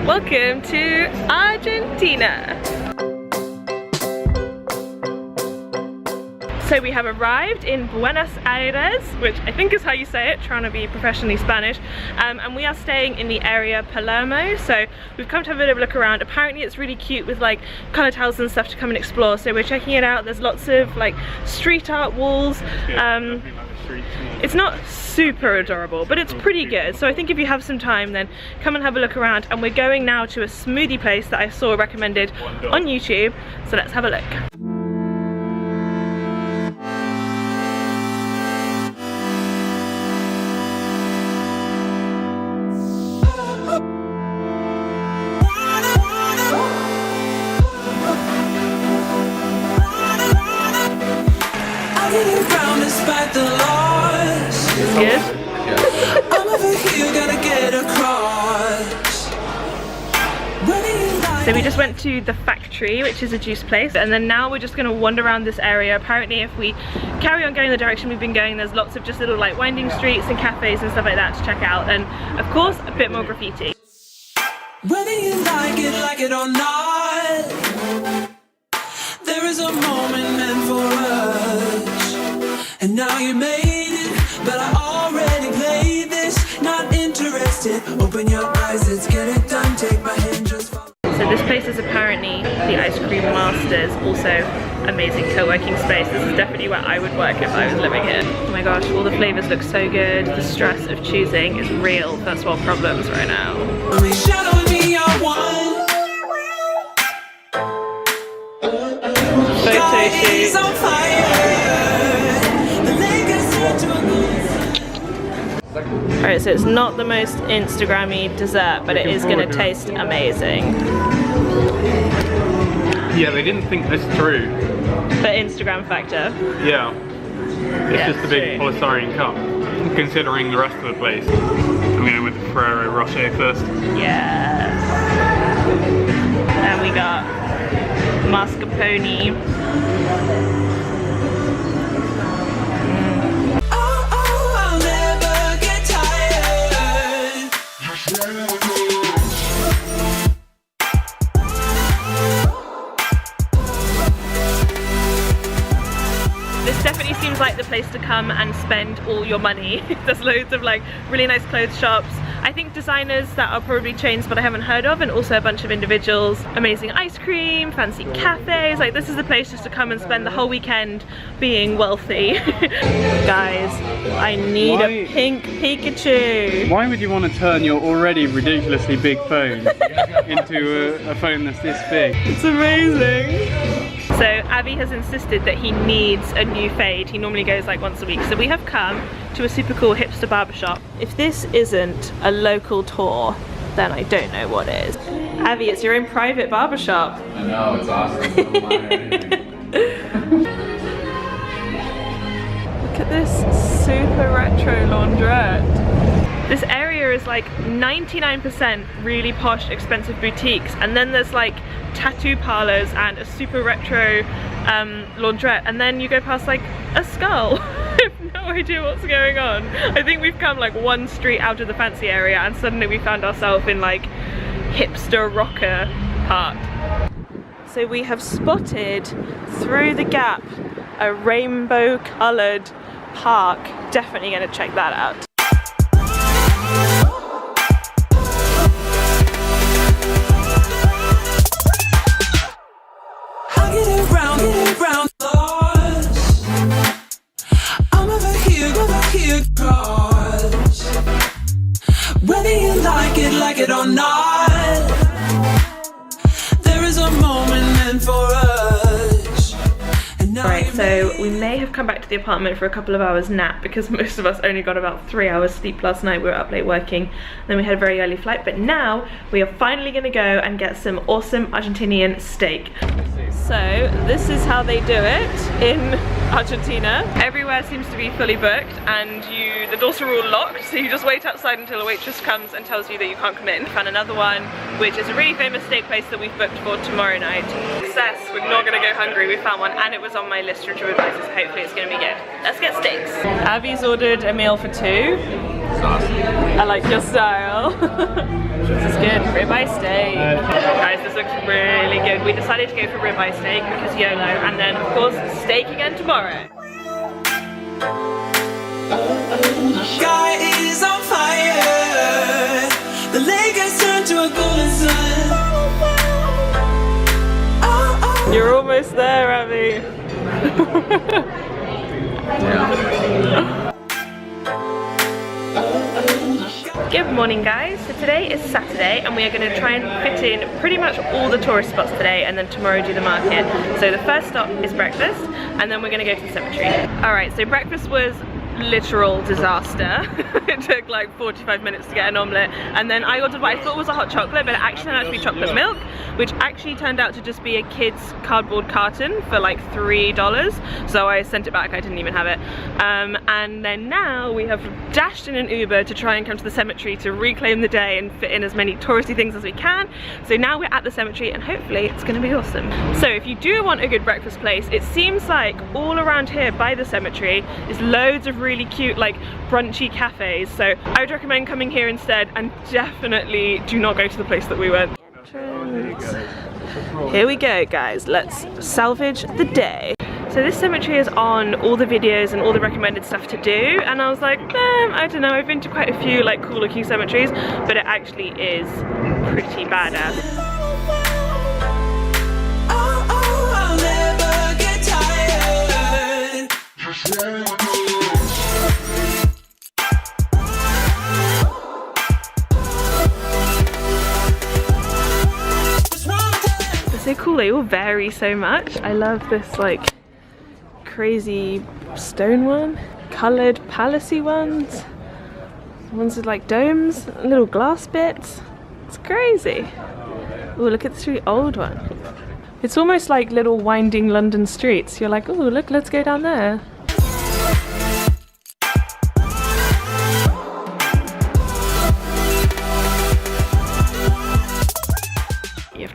Welcome to Argentina. So we have arrived in Buenos Aires, which I think is how you say it, trying to be professionally Spanish, and we are staying in the area Palermo. So we've come to have a bit of a look around. Apparently it's really cute with like coloured houses and stuff to come and explore, so we're checking it out. There's lots of like street art walls. It's not super adorable, but it's pretty good. So I think if you have some time, then come and have a look around. And we're going now to a smoothie place that I saw recommended on YouTube, so let's have a look. Good. So we just went to the factory, which is a juice place, and then now we're just going to wander around this area. Apparently if we carry on going the direction we've been going, there's lots of just little like winding streets and cafes and stuff like that to check out, and of course a bit more graffiti. Whether you like it or not, there is a moment meant for us, and now you made it, but I already played this. Not interested, open your eyes, let's get it done, take my hand, just follow. So this place is apparently the Ice Cream Masters, also amazing co-working space. This is definitely where I would work if I was living here. Oh my gosh, all the flavours look so good. The stress of choosing is real first world problems right now. Photo shoot. Alright, so it's not the most Instagram-y dessert, but it is going to taste amazing. Yeah, they didn't think this through. The Instagram factor. Yeah. It's just a big polystyrene cup, considering the rest of the place. I'm going with the Ferrero Rocher first. Yes. And we got mascarpone. This definitely seems like the place to come and spend all your money. There's loads of like really nice clothes shops. I think designers that are probably chains but I haven't heard of, and also a bunch of individuals. Amazing ice cream, fancy cafes. Like this is the place just to come and spend the whole weekend being wealthy. Guys, I need a pink Pikachu. Why would you want to turn your already ridiculously big phone into a phone that's this big? It's amazing. So Avi has insisted that he needs a new fade. He normally goes like once a week. So we have come to a super cool hipster barbershop. If this isn't a local tour, then I don't know what is. Avi, it's your own private barbershop. I know, it's awesome. I don't mind anything. Look at this super retro laundrette. This area is like 99% really posh, expensive boutiques, and then there's like tattoo parlors and a super retro laundrette, and then you go past like a skull. I have no idea what's going on. I think we've come like one street out of the fancy area and suddenly we found ourselves in like hipster rocker part. So we have spotted through the gap a rainbow coloured park. Definitely going to check that out. Whether you like it or not, there is a moment meant for us. Alright, so we may have come back to the apartment for a couple of hours nap because most of us only got about 3 hours sleep last night. We were up late working, then we had a very early flight, but now we are finally going to go and get some awesome Argentinian steak. So this is how they do it in Argentina. Everywhere seems to be fully booked, and the doors are all locked, so you just wait outside until a waitress comes and tells you that you can't come in. Found another one, which is a really famous steak place that we've booked for tomorrow night. Success, we're not gonna go hungry. We found one and it was on my list for TripAdvisor, so hopefully it's gonna be good. Let's get steaks. Avi's ordered a meal for two. Awesome. I like your style. This is good. Ribeye steak. Guys, this looks really good. We decided to go for ribeye steak because YOLO, and then of course steak again tomorrow. Sky is on fire. The lake has turned to a golden sun. Oh, oh. You're almost there, Abby. Good morning, guys. So today is Saturday and we are going to try and fit in pretty much all the tourist spots today, and then tomorrow do the market. So the first stop is breakfast, and then we're going to go to the cemetery. Alright, so breakfast was literal disaster. It took like 45 minutes to get an omelette, and then I ordered what I thought was a hot chocolate, but it actually turned out to be chocolate milk, which actually turned out to just be a kid's cardboard carton for like $3, so I sent it back. I didn't even have it. And then now we have dashed in an Uber to try and come to the cemetery to reclaim the day and fit in as many touristy things as we can. So now we're at the cemetery and hopefully it's going to be awesome. So if you do want a good breakfast place, it seems like all around here by the cemetery is loads of really cute like brunchy cafes, so I would recommend coming here instead, and definitely do not go to the place that we went. Here we go, guys, let's salvage the day. So this cemetery is on all the videos and all the recommended stuff to do, and I was like, I don't know, I've been to quite a few like cool looking cemeteries, but it actually is pretty badass. Oh, oh, I'll never get tired. So cool, they all vary so much. I love this like crazy stone one, coloured palacey ones with like domes, little glass bits. It's crazy. Oh, look at this really old one. It's almost like little winding London streets. You're like, oh look, let's go down there.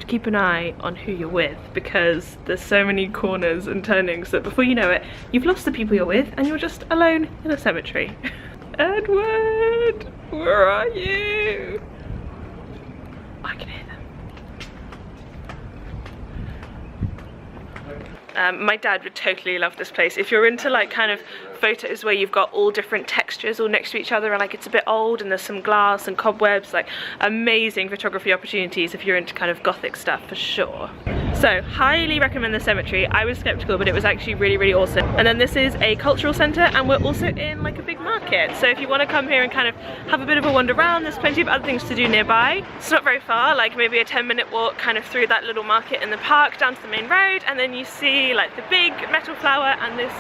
Keep an eye on who you're with, because there's so many corners and turnings that before you know it, you've lost the people you're with and you're just alone in a cemetery. Edward, where are you? I can hear them. My dad would totally love this place. If you're into like kind of photos where you've got all different textures all next to each other and like it's a bit old and there's some glass and cobwebs, like amazing photography opportunities if you're into kind of gothic stuff for sure. So highly recommend the cemetery. I was skeptical, but it was actually really, really awesome. And then this is a cultural centre, and we're also in like a big market. So if you want to come here and kind of have a bit of a wander around, there's plenty of other things to do nearby. It's not very far, like maybe a 10-minute walk kind of through that little market in the park down to the main road, and then you see like the big metal flower and this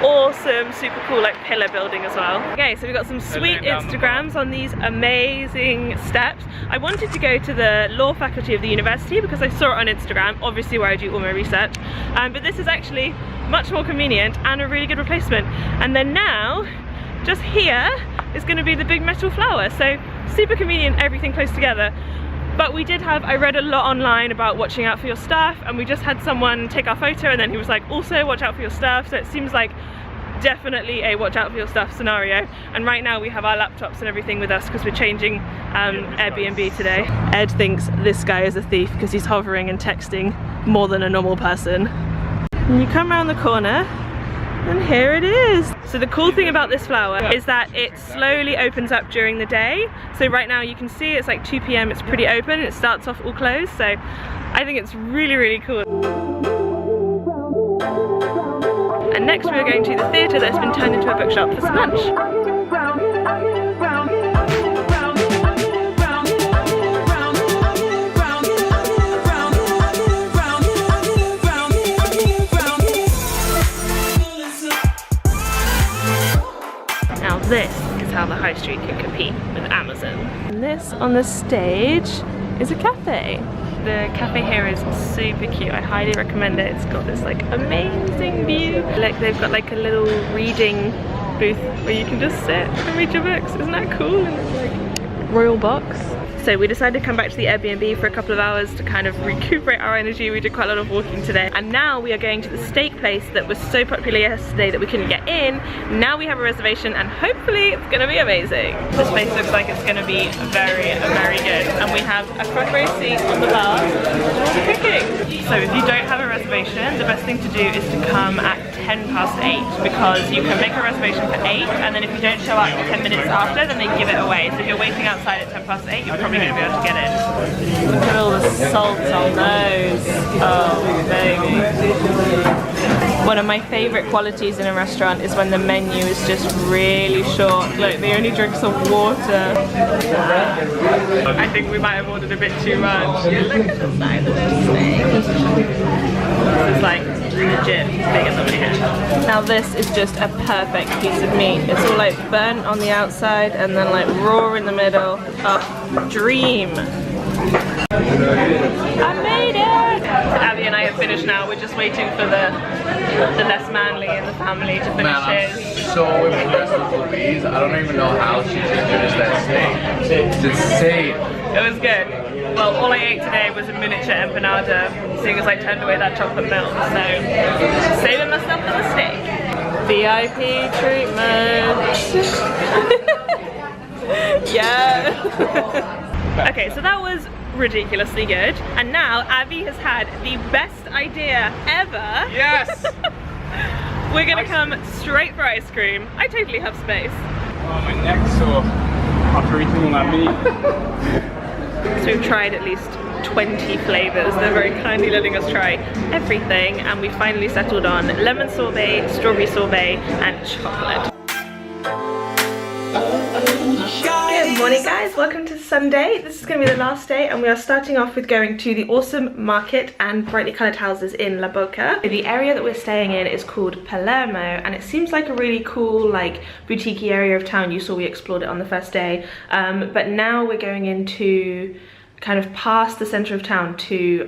awesome super cool like pillar building as well. Okay, so we've got some sweet Instagrams on these amazing steps. I wanted to go to the law faculty of the university because I saw it on Instagram, obviously where I do all my research, but this is actually much more convenient and a really good replacement. And then now just here is going to be the big metal flower, so super convenient, everything close together. But we did have, I read a lot online about watching out for your stuff, and we just had someone take our photo and then he was like, also watch out for your stuff. So it seems like definitely a watch out for your stuff scenario. And right now we have our laptops and everything with us because we're changing Airbnb today. Ed thinks this guy is a thief because he's hovering and texting more than a normal person. And you come around the corner and here it is. So the cool thing about this flower is that it slowly opens up during the day. So right now you can see it's like 2 PM, it's pretty open, it starts off all closed. So I think it's really, really cool. And next we're going to the theatre that's been turned into a bookshop for some lunch. This is how the high street can compete with Amazon. And this on the stage is a cafe. The cafe here is super cute. I highly recommend it. It's got this like amazing view. Like they've got like a little reading booth where you can just sit and read your books. Isn't that cool? And it's like royal box. So we decided to come back to the Airbnb for a couple of hours to kind of recuperate our energy. We did quite a lot of walking today. And now we are going to the steak place that was so popular yesterday that we couldn't get in. Now we have a reservation and hopefully it's gonna be amazing. This place looks like it's gonna be very, very good. And we have a front row seat on the bar for cooking. So if you don't have a reservation, the best thing to do is to come at 8:10 because you can make a reservation for 8 and then if you don't show up 10 minutes after, then they give it away. So if you're waiting outside at 8:10, you're probably going to be able to get in. Look at all the salt on those. Oh, baby. One of my favourite qualities in a restaurant is when the menu is just really short. Look, they only drink some water. I think we might have ordered a bit too much. Look at the size of this thing. This is like legit bigger than my head. Now this is just a perfect piece of meat. It's all like burnt on the outside and then like raw in the middle. Oh, dream. I made it! Abby and I have finished now. We're just waiting for the less manly in the family to finish his. I'm so impressed with Louise. I don't even know how she just finished that steak. It's insane. It was good. Well, all I ate today was a miniature empanada, seeing as I turned away that chocolate milk. So, saving myself for the steak. VIP treatment. Yeah. Okay, so that was ridiculously good. And now Abby has had the best idea ever. Yes! We're gonna come straight for ice cream. I totally have space. Oh, my neck's sore after eating all that meat. So we've tried at least 20 flavours. They're very kindly letting us try everything, and we finally settled on lemon sorbet, strawberry sorbet, and chocolate. Good morning guys, welcome to Sunday. This is going to be the last day and we are starting off with going to the awesome market and brightly coloured houses in La Boca. The area that we're staying in is called Palermo and it seems like a really cool like boutique area of town. You saw we explored it on the first day, but now we're going into kind of past the centre of town to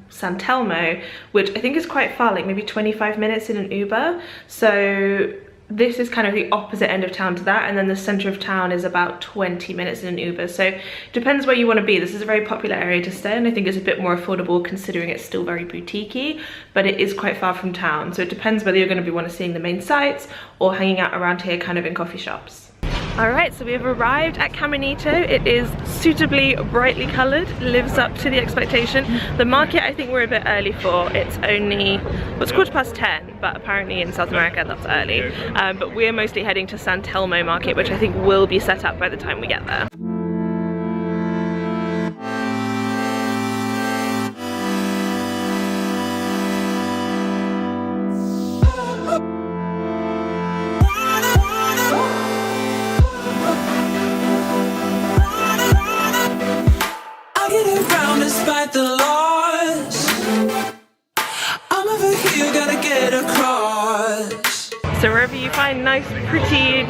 San Telmo, which I think is quite far, like maybe 25 minutes in an Uber. So this is kind of the opposite end of town to that, and then the centre of town is about 20 minutes in an Uber. So it depends where you want to be. This is a very popular area to stay and I think it's a bit more affordable considering it's still very boutique-y, but it is quite far from town. So it depends whether you're going to be wanting to see the main sites or hanging out around here kind of in coffee shops. Alright, so we have arrived at Caminito. It is suitably brightly coloured, lives up to the expectation. The market I think we're a bit early for. It's only, well, it's 10:15, but apparently in South America that's early. But we're mostly heading to San Telmo market, which I think will be set up by the time we get there. Despite the loss, I'm over here, gotta get across. So wherever you find nice, pretty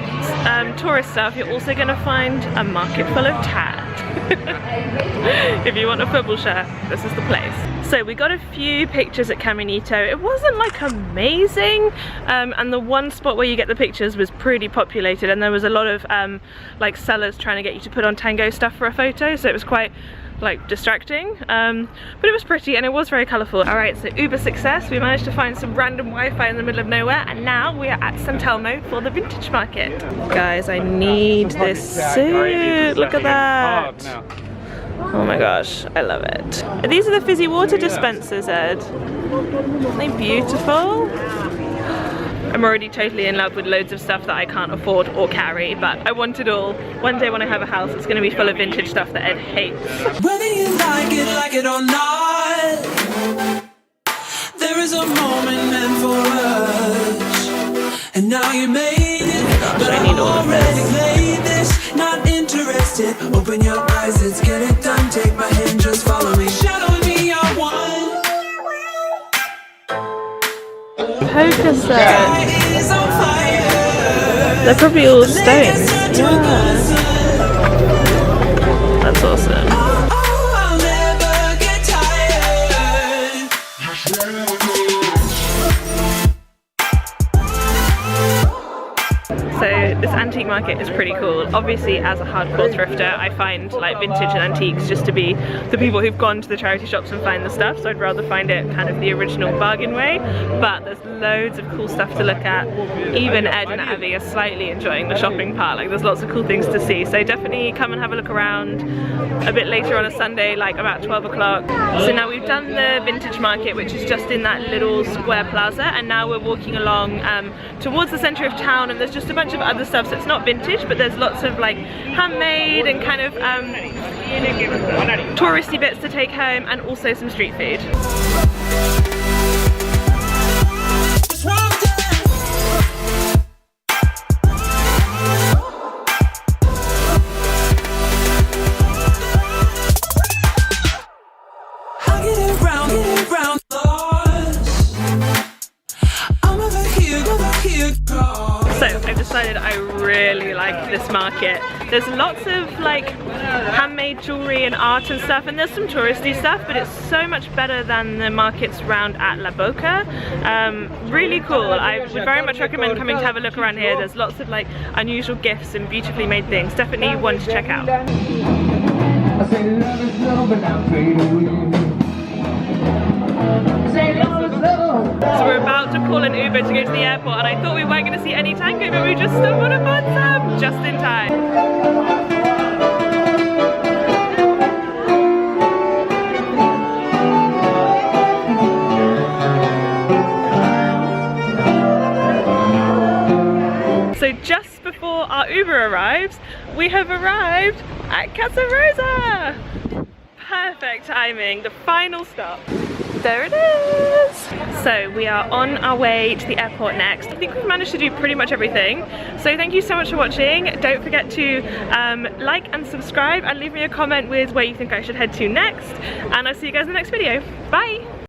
tourist stuff, you're also going to find a market full of tat. If you want a football shirt, this is the place. So we got a few pictures at Caminito. It wasn't like amazing, and the one spot where you get the pictures was pretty populated, and there was a lot of like sellers trying to get you to put on tango stuff for a photo, so it was quite like distracting, but it was pretty and it was very colourful. Alright, so Uber success. We managed to find some random Wi-Fi in the middle of nowhere and now we are at San Telmo for the vintage market. Guys, I need this suit. Look at that. Oh my gosh, I love it. These are the fizzy water dispensers, Ed. Aren't they beautiful? I'm already totally in love with loads of stuff that I can't afford or carry, but I want it all. One day when I have a house, it's going to be full of vintage stuff that Ed hates. Whether you like it or not, there is a moment meant for us. And now you made it, but I need all of already this. played this. Not interested, open your eyes, let's get it done. Take my hand, just follow me. Shadow me, I want. Poker set. They're probably all stones. Yeah. That's awesome. I'll never get tired. So this antique market is pretty cool. Obviously, as a hardcore thrifter, I find like vintage and antiques just to be the people who've gone to the charity shops and find the stuff, so I'd rather find it kind of the original bargain way. But there's loads of cool stuff to look at. Even Ed and Abby are slightly enjoying the shopping part. Like, there's lots of cool things to see, so definitely come and have a look around a bit later on a Sunday, like about 12 o'clock. So now we've done the vintage market, which is just in that little square plaza, and now we're walking along towards the centre of town, and there's just a bunch of other stuff, so it's not vintage, but there's lots of like handmade and kind of touristy bits to take home, and also some street food. So I've decided I really like this market. There's lots of like handmade jewellery and art and stuff, and there's some touristy stuff, but it's so much better than the markets around at La Boca. Really cool. I would very much recommend coming to have a look around here. There's lots of like unusual gifts and beautifully made things. Definitely one to check out. So we're about to call an Uber to go to the airport, and I thought we weren't going to see any tango, but we just stumbled upon some just in time. So just before our Uber arrives, we have arrived at Casa Rosa. Perfect timing, the final stop. There it is! So we are on our way to the airport next. I think we've managed to do pretty much everything. So thank you so much for watching. Don't forget to like and subscribe, and leave me a comment with where you think I should head to next. And I'll see you guys in the next video. Bye!